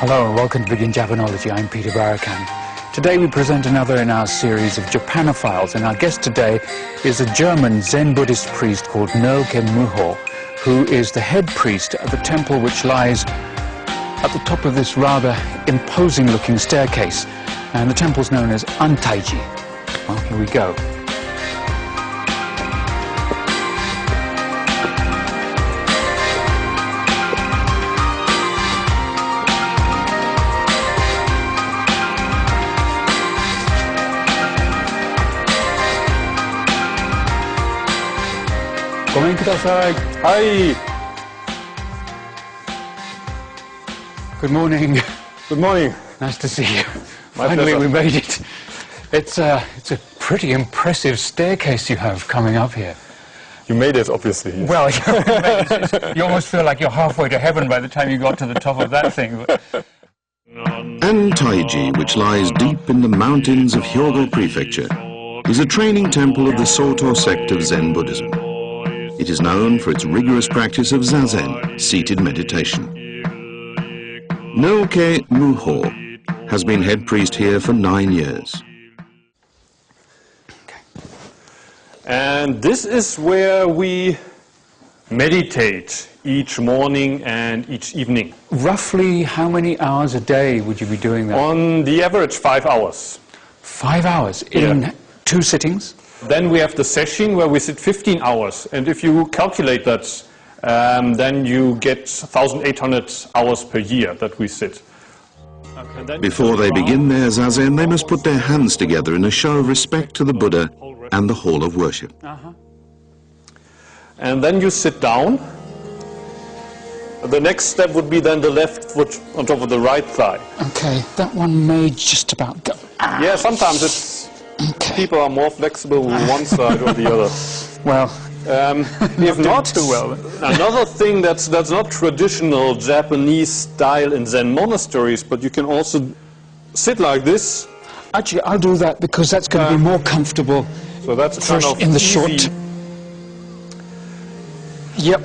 Hello and welcome to Begin Japanology. I'm Peter Barakan. Today we present another in our series of Japanophiles, and our guest today is a German Zen Buddhist priest called Noke Muho, who is the head priest of a temple which lies at the top of this rather imposing looking staircase, and the temple's known as Antaiji. Well, here we go. Hi. Good morning. Good morning. Nice to see you. Finally, we made it. It's a pretty impressive staircase you have coming up here. You made it, obviously. Yes. Well, you almost feel like you're halfway to heaven by the time you got to the top of that thing. Antaiji, which lies deep in the mountains of Hyogo Prefecture, is a training temple of the Soto sect of Zen Buddhism. It is known for its rigorous practice of zazen, seated meditation. Noke Muho has been head priest here for 9 years. And this is where we meditate each morning and each evening. Roughly how many hours a day would you be doing that? On the average, 5 hours. 5 hours in 2 sittings? Then we have the session where we sit 15 hours. And if you calculate that, then you get 1,800 hours per year that we sit. Before they begin their zazen, they must put their hands together in a show of respect to the Buddha and the hall of worship. And then you sit down. The next step would be then the left foot on top of the right thigh. Okay, that one may just about go. Yeah, sometimes it's... People are more flexible with one side or the other. Well, if not too well. Another thing that's not traditional Japanese style in Zen monasteries, but you can also sit like this. Actually, I'll do that because that's going to be more comfortable. So that's kind of in the easy. short. Yep.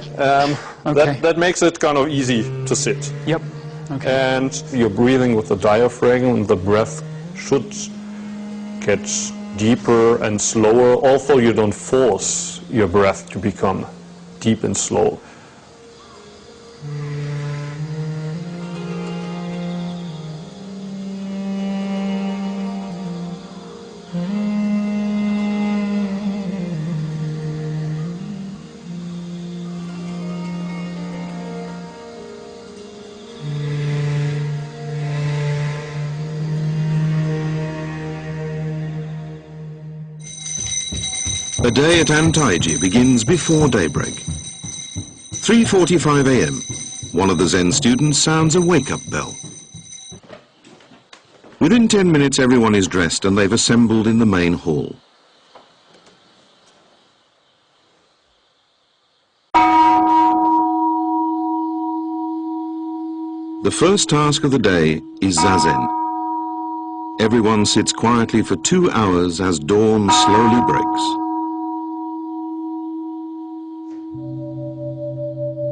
Okay. That makes it kind of easy to sit. Yep. Okay. And you're breathing with the diaphragm, and the breath should get deeper and slower, although you don't force your breath to become deep and slow. A day at Antaiji begins before daybreak. 3:45 a.m. One of the Zen students sounds a wake-up bell. Within 10 minutes, everyone is dressed and they've assembled in the main hall. The first task of the day is zazen. Everyone sits quietly for 2 hours as dawn slowly breaks.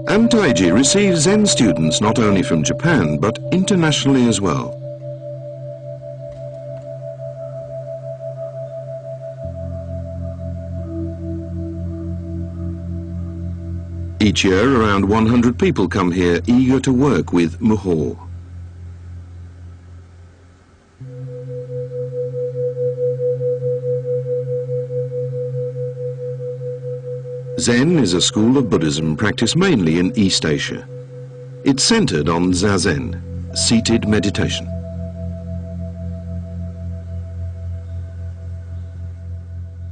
Antaiji receives Zen students not only from Japan, but internationally as well. Each year, around 100 people come here eager to work with Muho. Zen is a school of Buddhism practiced mainly in East Asia. It's centered on zazen, seated meditation.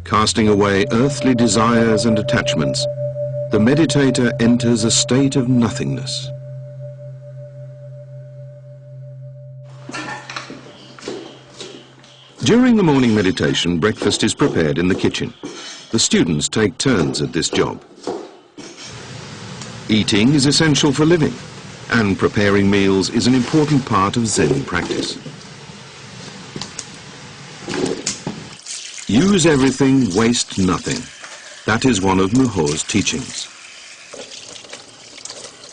Casting away earthly desires and attachments, the meditator enters a state of nothingness. During the morning meditation, breakfast is prepared in the kitchen. The students take turns at this job. Eating is essential for living, and preparing meals is an important part of Zen practice. Use everything, waste nothing. That is one of Muho's teachings.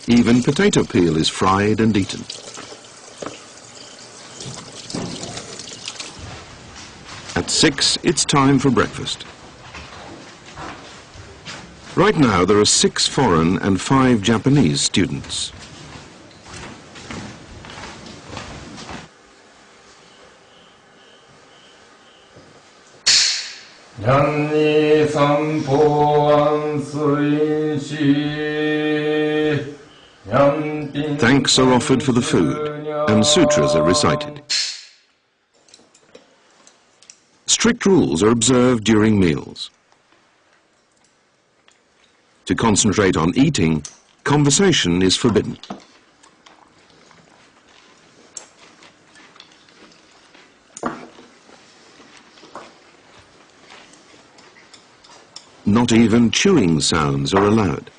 Even potato peel is fried and eaten. 6, it's time for breakfast. Right now there are 6 foreign and 5 Japanese students. Thanks are offered for the food, and sutras are recited. Strict rules are observed during meals. To concentrate on eating, conversation is forbidden. Not even chewing sounds are allowed.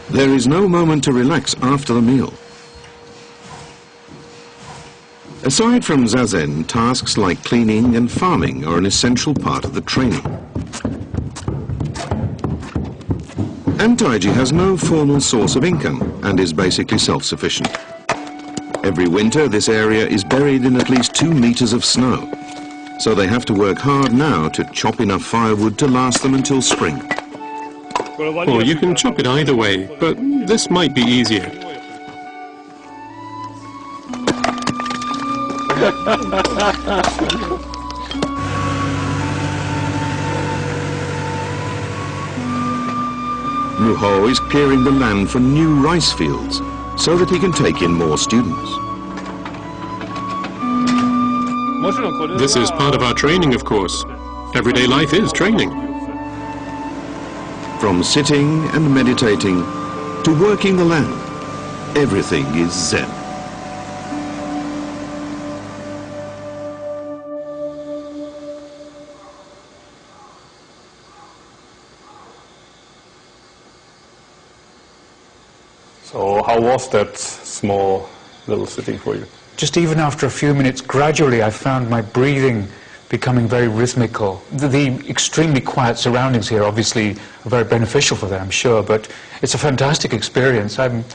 There is no moment to relax after the meal. Aside from zazen, tasks like cleaning and farming are an essential part of the training. Antaiji has no formal source of income and is basically self-sufficient. Every winter, this area is buried in at least 2 meters of snow, so they have to work hard now to chop enough firewood to last them until spring. Well, you can chop it either way, but this might be easier. Muho is clearing the land for new rice fields so that he can take in more students. This is part of our training, of course. Everyday life is training. From sitting and meditating to working the land, everything is Zen. So how was that small little sitting for you? Just even after a few minutes, gradually I found my breathing becoming very rhythmical. The extremely quiet surroundings here obviously are very beneficial for that, I'm sure, but it's a fantastic experience. I'm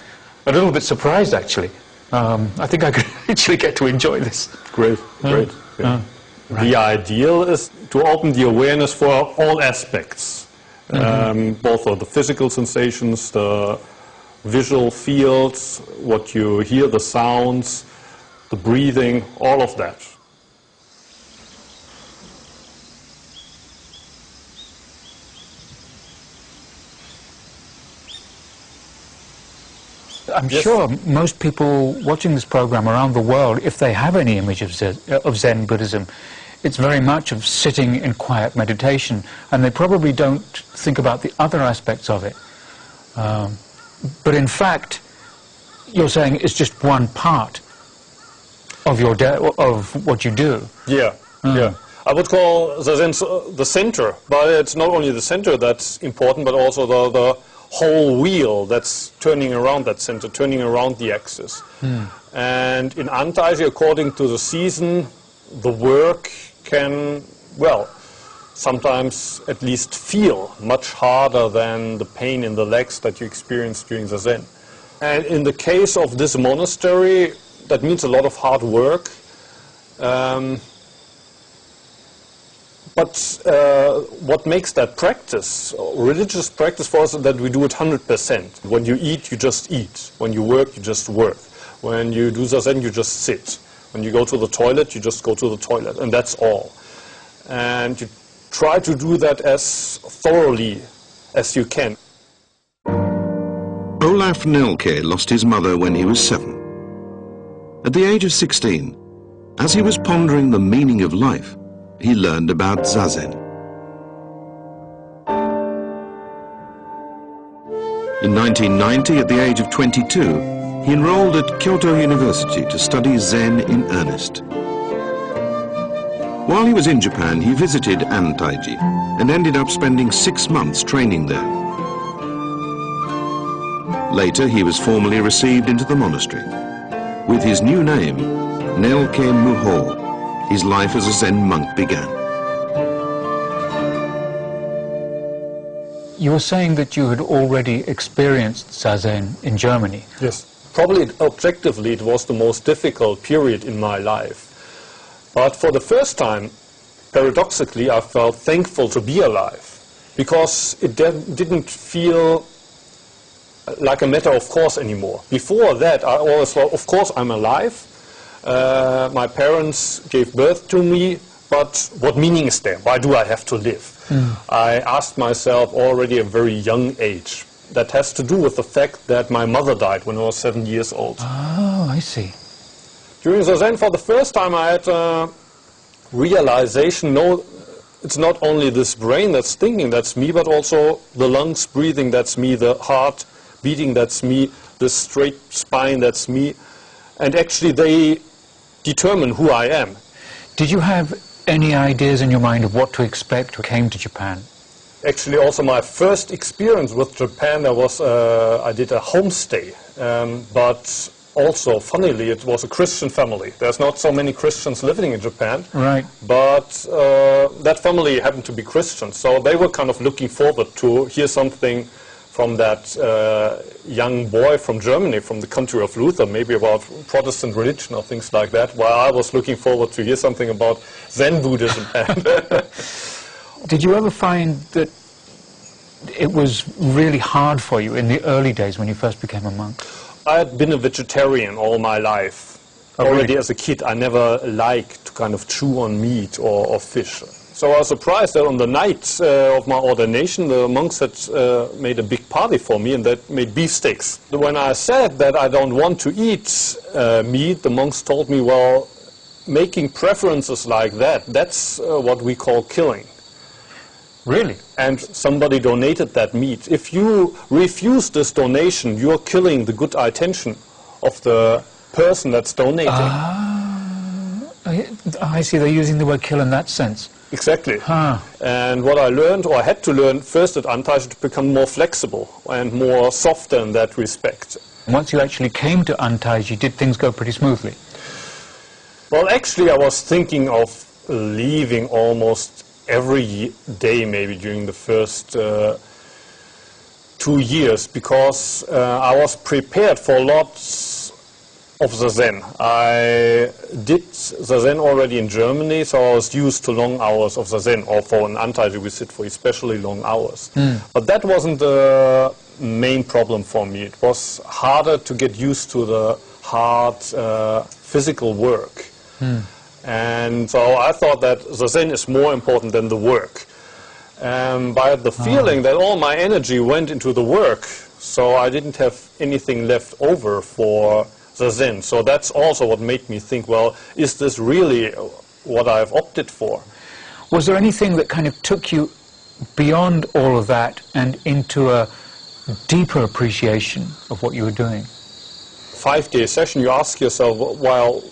a little bit surprised, actually. I think I could actually get to enjoy this. Great, great. Yeah. Right. The ideal is to open the awareness for all aspects, both of the physical sensations, the visual fields, what you hear, the sounds, the breathing, all of that. I'm sure most people watching this program around the world, if they have any image of Zen Buddhism, it's very much of sitting in quiet meditation, and they probably don't think about the other aspects of it. But in fact, you're saying it's just one part of your of what you do. Yeah, yeah. I would call the center, but it's not only the center that's important, but also the whole wheel that's turning around that center, turning around the axis. And in Antaiji, according to the season, the work can, well, sometimes at least feel much harder than the pain in the legs that you experience during the Zen. And in the case of this monastery, that means a lot of hard work. But what makes that practice, religious practice for us, is that we do it 100%. When you eat, you just eat. When you work, you just work. When you do zazen, you just sit. When you go to the toilet, you just go to the toilet, and that's all. And you try to do that as thoroughly as you can. Olaf Nelke lost his mother when he was 7. At the age of 16, as he was pondering the meaning of life, he learned about zazen. In 1990, at the age of 22, he enrolled at Kyoto University to study Zen in earnest. While he was in Japan, he visited Antaiji and ended up spending 6 months training there. Later, he was formally received into the monastery. With his new name, Nelke Muho, his life as a Zen monk began. You were saying that you had already experienced Zazen in Germany. Yes. Probably objectively it was the most difficult period in my life. But for the first time, paradoxically, I felt thankful to be alive, because it didn't feel like a matter of course anymore. Before that, I always thought, of course I'm alive. My parents gave birth to me, but what meaning is there? Why do I have to live? I asked myself already at a very young age. That has to do with the fact that my mother died when I was 7 years old. Oh, I see. During Zazen, for the first time, I had a realization, no, it's not only this brain that's thinking, that's me, but also the lungs breathing, that's me, the heart beating, that's me, the straight spine, that's me. And actually, they determine who I am. Did you have any ideas in your mind of what to expect when you came to Japan? Actually, also my first experience with Japan, there was I did a homestay, but also, funnily, it was a Christian family. There's not so many Christians living in Japan, right? But that family happened to be Christian, so they were kind of looking forward to hear something from that young boy from Germany, from the country of Luther, maybe about Protestant religion or things like that, while I was looking forward to hear something about Zen Buddhism. Did you ever find that it was really hard for you in the early days when you first became a monk? I had been a vegetarian all my life. Oh, already really? As a kid, I never liked to kind of chew on meat or fish. So I was surprised that on the night of my ordination, the monks had made a big party for me, and that made beefsteaks. When I said that I don't want to eat meat, the monks told me, well, making preferences like that, that's what we call killing. Really? And somebody donated that meat. If you refuse this donation, you're killing the good intention of the person that's donating. I see, they're using the word kill in that sense. Exactly. Huh. And what I learned, or I had to learn first at Antaiji, to become more flexible and more softer in that respect. Once you actually came to Antaiji, did things go pretty smoothly? Well, actually, I was thinking of leaving almost every day, maybe during the first 2 years, because I was prepared for lots of Zazen. I did Zazen already in Germany, so I was used to long hours of Zazen, or for an Antaiji we sit for especially long hours. But that wasn't the main problem for me. It was harder to get used to the hard physical work. And so I thought that Zazen is more important than the work. But I had the feeling that all my energy went into the work, so I didn't have anything left over for Zazen. So that's also what made me think, well, is this really what I've opted for? Was there anything that kind of took you beyond all of that and into a deeper appreciation of what you were doing? 5-day session, you ask yourself, well,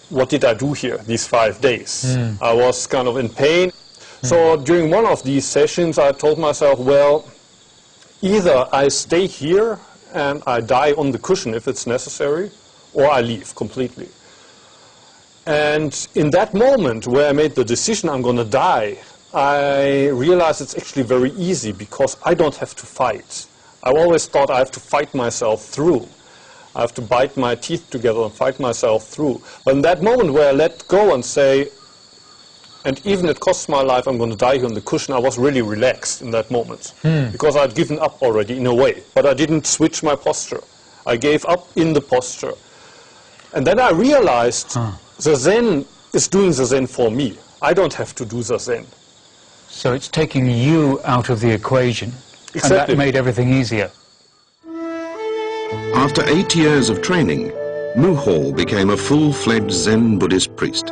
what did I do here these 5 days? I was kind of in pain. So during one of these sessions, I told myself, well, either I stay here and I die on the cushion if it's necessary, or I leave completely. And in that moment where I made the decision I'm going to die, I realized it's actually very easy, because I don't have to fight. I always thought I have to fight myself through. I have to bite my teeth together and fight myself through. But in that moment where I let go and say, and even it costs my life, I'm going to die here on the cushion, I was really relaxed in that moment. Because I'd given up already in a way. But I didn't switch my posture. I gave up in the posture. And then I realized Zazen is doing Zazen for me. I don't have to do Zazen. So it's taking you out of the equation. Exactly. And that made everything easier. After 8 years of training, Muho became a full-fledged Zen Buddhist priest.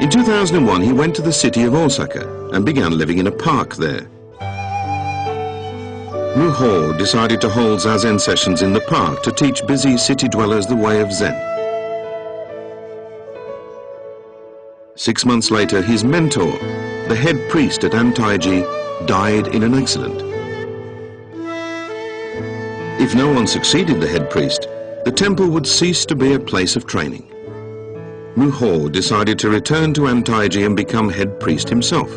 In 2001, he went to the city of Osaka and began living in a park there. Muho decided to hold Zazen sessions in the park to teach busy city dwellers the way of Zen. 6 months later, his mentor, the head priest at Antaiji, died in an accident. If no one succeeded the head priest, the temple would cease to be a place of training. Muho decided to return to Antaiji and become head priest himself.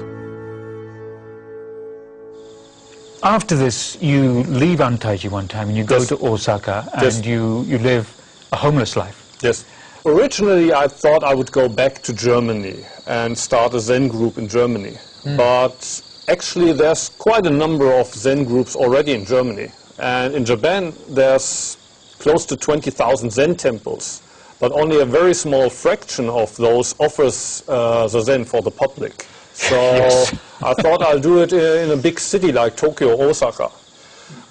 after this, you leave Antaiji one time and you go Yes. to Osaka and Yes. you live a homeless life. Yes. Originally, I thought I would go back to Germany and start a Zen group in Germany. But actually, there's quite a number of Zen groups already in Germany. And in Japan, there's close to 20,000 Zen temples. But only a very small fraction of those offers the Zen for the public. So Yes. I thought I'll do it in a big city like Tokyo or Osaka.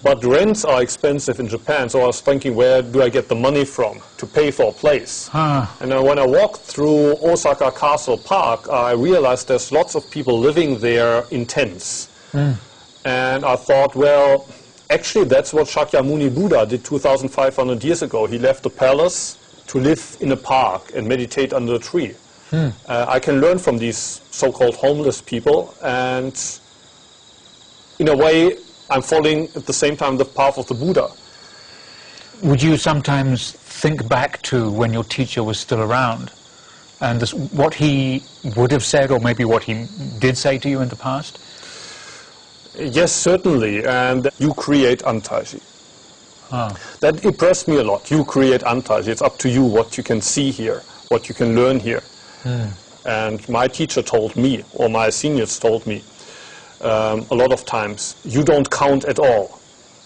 But rents are expensive in Japan, so I was thinking, where do I get the money from to pay for a place? And then when I walked through Osaka Castle Park, I realized there's lots of people living there in tents. And I thought, well, actually that's what Shakyamuni Buddha did 2,500 years ago. He left the palace to live in a park and meditate under a tree. I can learn from these so-called homeless people, and in a way, I'm following at the same time the path of the Buddha. Would you sometimes think back to when your teacher was still around and what he would have said, or maybe what he did say to you in the past? Yes, certainly, and you create Antaiji. That impressed me a lot. You create Antaiji. It's up to you what you can see here, what you can learn here. And my teacher told me, or my seniors told me, a lot of times, you don't count at all.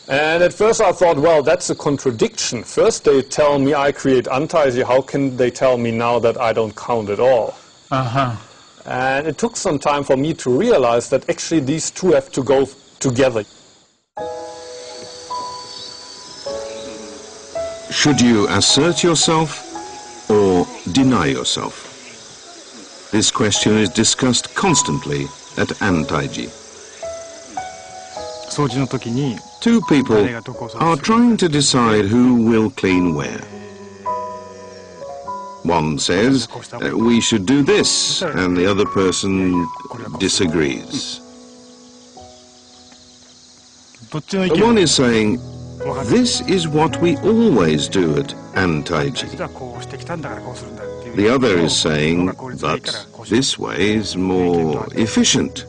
And at first I thought, well, that's a contradiction. First they tell me I create Antaiji, how can they tell me now that I don't count at all? And it took some time for me to realize that actually these two have to go together. Should you assert yourself or deny yourself? This question is discussed constantly at Antaiji. Two people are trying to decide who will clean where. One says, we should do this, and the other person disagrees. One is saying, this is what we always do at Antaiji. The other is saying that this way is more efficient.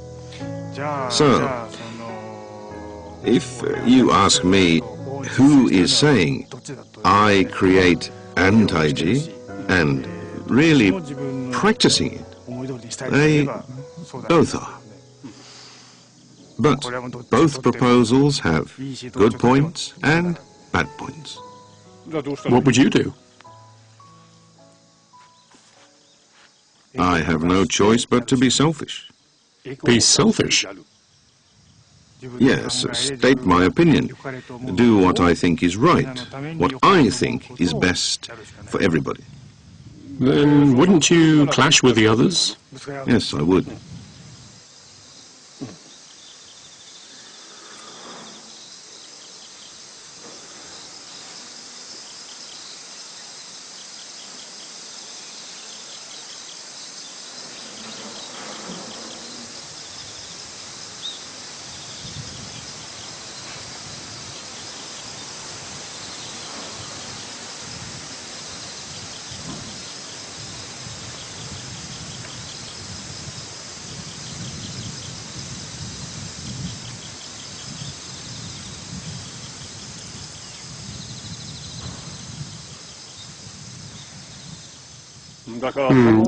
So, if you ask me who is saying, I create Antaiji, and really practicing it, they both are. But both proposals have good points and bad points. What would you do? I have no choice but to be selfish. Be selfish? Yes, state my opinion. Do what I think is right, what I think is best for everybody. Then wouldn't you clash with the others? Yes, I would.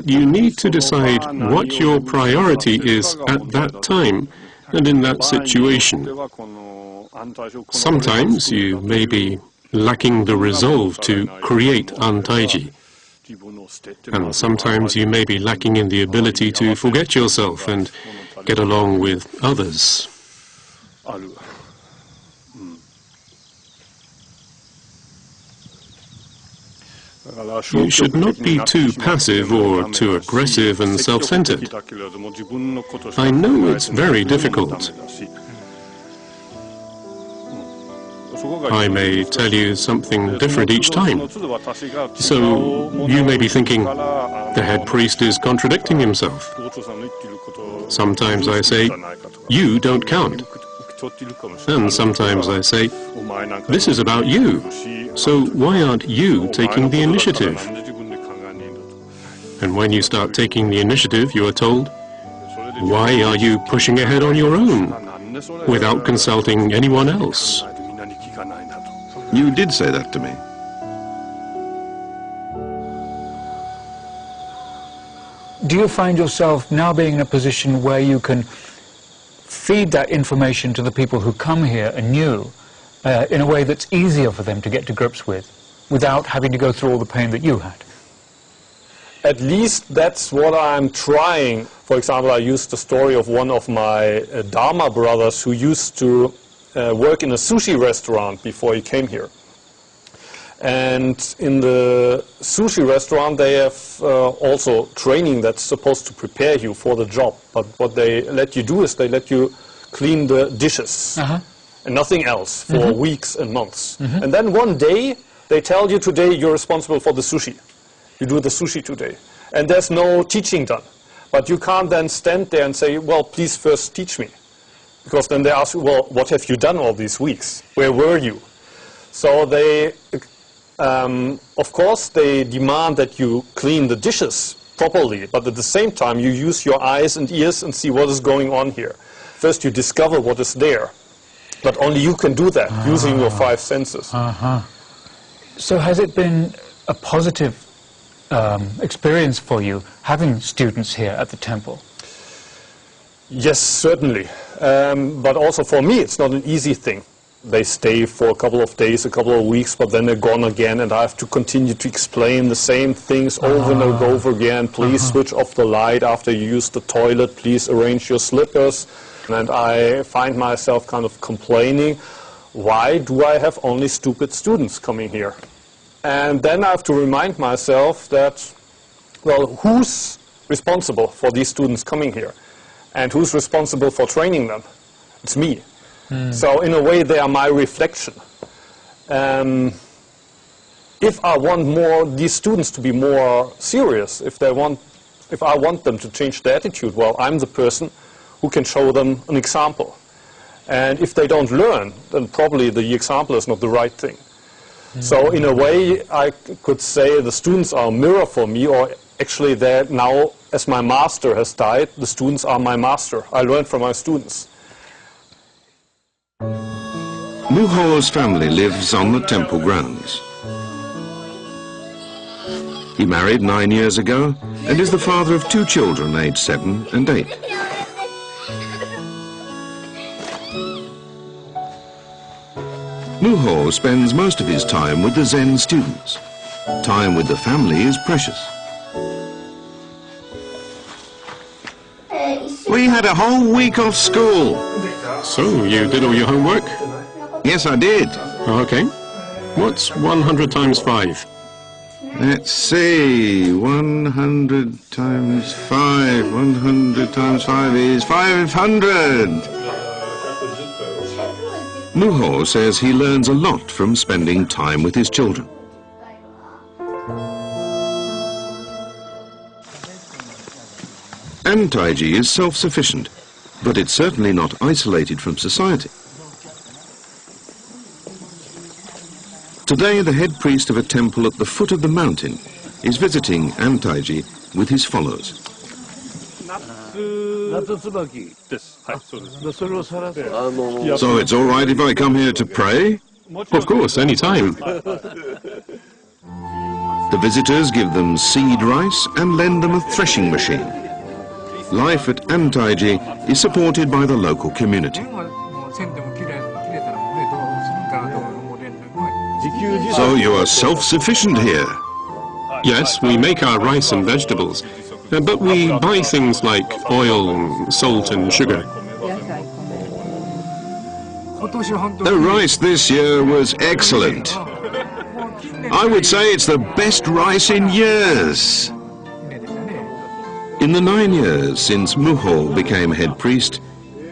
You need to decide what your priority is at that time and in that situation. Sometimes you may be lacking the resolve to create Antaiji, and sometimes you may be lacking in the ability to forget yourself and get along with others. You should not be too passive or too aggressive and self-centered. I know it's very difficult. I may tell you something different each time. So you may be thinking, the head priest is contradicting himself. Sometimes I say, you don't count. And sometimes I say, this is about you, so why aren't you taking the initiative? And when you start taking the initiative, you are told, why are you pushing ahead on your own? without consulting anyone else. You did say that to me. Do you find yourself now being in a position where you can feed that information to the people who come here anew in a way that's easier for them to get to grips with, without having to go through all the pain that you had? At least that's what I'm trying. For example, I used the story of one of my Dharma brothers who used to work in a sushi restaurant before he came here. And in the sushi restaurant they have also training that's supposed to prepare you for the job. But what they let you do is they let you clean the dishes and nothing else for weeks and months. And then one day they tell you, today you're responsible for the sushi. You do the sushi today. And there's no teaching done. But you can't then stand there and say, well, please first teach me. Because then they ask you, well, what have you done all these weeks? Where were you? So they... of course, they demand that you clean the dishes properly, but at the same time you use your eyes and ears and see what is going on here. First you discover what is there, but only you can do that using your 5 senses. So has it been a positive experience for you having students here at the temple? Yes, certainly. But also for me it's not an easy thing. They stay for a couple of days, a couple of weeks, but then they're gone again, and I have to continue to explain the same things over and over again. Please switch off the light after you use the toilet. Please arrange your slippers. And I find myself kind of complaining, why do I have only stupid students coming here? And then I have to remind myself that, well, who's responsible for these students coming here? And who's responsible for training them? It's me. So in a way they are my reflection. If I want these students to be more serious, if I want them to change their attitude, well, I'm the person who can show them an example. And if they don't learn, then probably the example is not the right thing. So in a way I could say the students are a mirror for me, or actually they're now, as my master has died, the students are my master. I learn from my students. Muho's family lives on the temple grounds. He married 9 years ago and is the father of 2 children aged 7 and 8. Muho spends most of his time with the Zen students. Time with the family is precious. We had a whole week off school. So, you did all your homework? Yes, I did. Okay. What's 100 times 5? Let's see. 100 times 5. 100 times 5 is 500. Muho says he learns a lot from spending time with his children. Antaiji is self-sufficient, but it's certainly not isolated from society. Today, the head priest of a temple at the foot of the mountain is visiting Antaiji with his followers. So it's all right if I come here to pray? Of course, any time. The visitors give them seed rice and lend them a threshing machine. Life at Antaiji is supported by the local community. So you are self-sufficient here? Yes, we make our rice and vegetables, but we buy things like oil, salt and sugar. The rice this year was excellent. I would say it's the best rice in years. In the 9 years since Muho became head priest,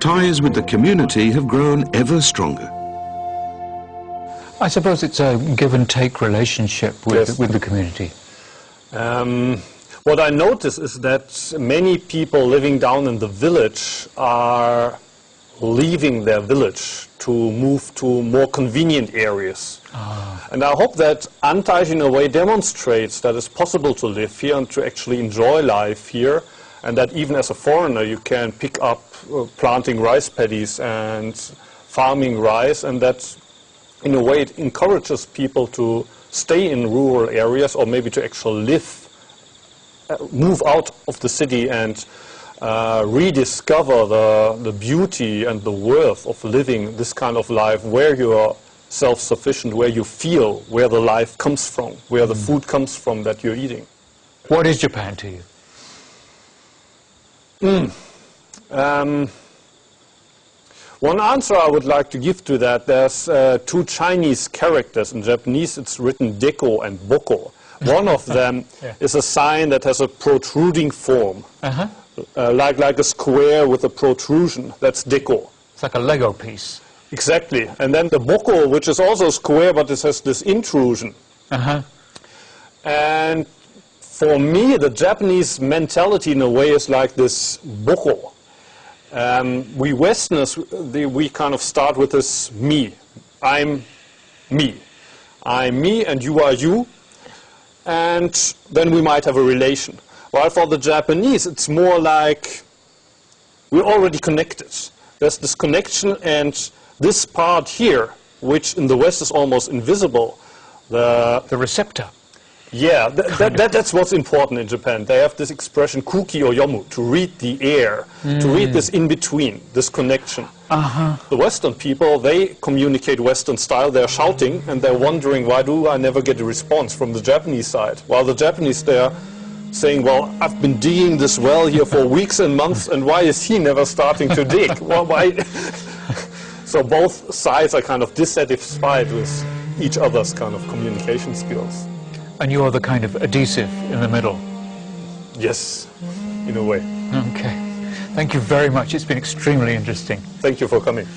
ties with the community have grown ever stronger. I suppose it's a give-and-take relationship with, Yes. with the community. What I notice is that many people living down in the village are leaving their village to move to more convenient areas. And I hope that Antaiji in a way demonstrates that it's possible to live here and to actually enjoy life here, and that even as a foreigner you can pick up planting rice paddies and farming rice, and that in a way it encourages people to stay in rural areas, or maybe to actually live, move out of the city and rediscover the beauty and the worth of living this kind of life where you are self-sufficient, where you feel where the life comes from, where the food comes from that you're eating. What is Japan to you? One answer I would like to give to that, there's two Chinese characters. In Japanese it's written deko and boko. One of them is a sign that has a protruding form, like a square with a protrusion. That's deko. It's like a Lego piece. Exactly. And then the boko, which is also square, but it has this intrusion. And for me, the Japanese mentality in a way is like this boko. We Westerners, we kind of start with this me. I'm me. I'm me and you are you. And then we might have a relation. While for the Japanese, it's more like we're already connected. There's this connection, and this part here, which in the West is almost invisible, the receptor. Yeah, that's what's important in Japan. They have this expression, kuki or yomu, to read the air, to read this in-between, this connection. The Western people, they communicate Western style. They're shouting, and they're wondering, why do I never get a response from the Japanese side? While the Japanese, they're saying, well, I've been digging this well here for weeks and months, and why is he never starting to dig? Well, why? So both sides are kind of dissatisfied with each other's kind of communication skills. And you're the kind of adhesive in the middle. Yes, in a way. Okay. Thank you very much. It's been extremely interesting. Thank you for coming.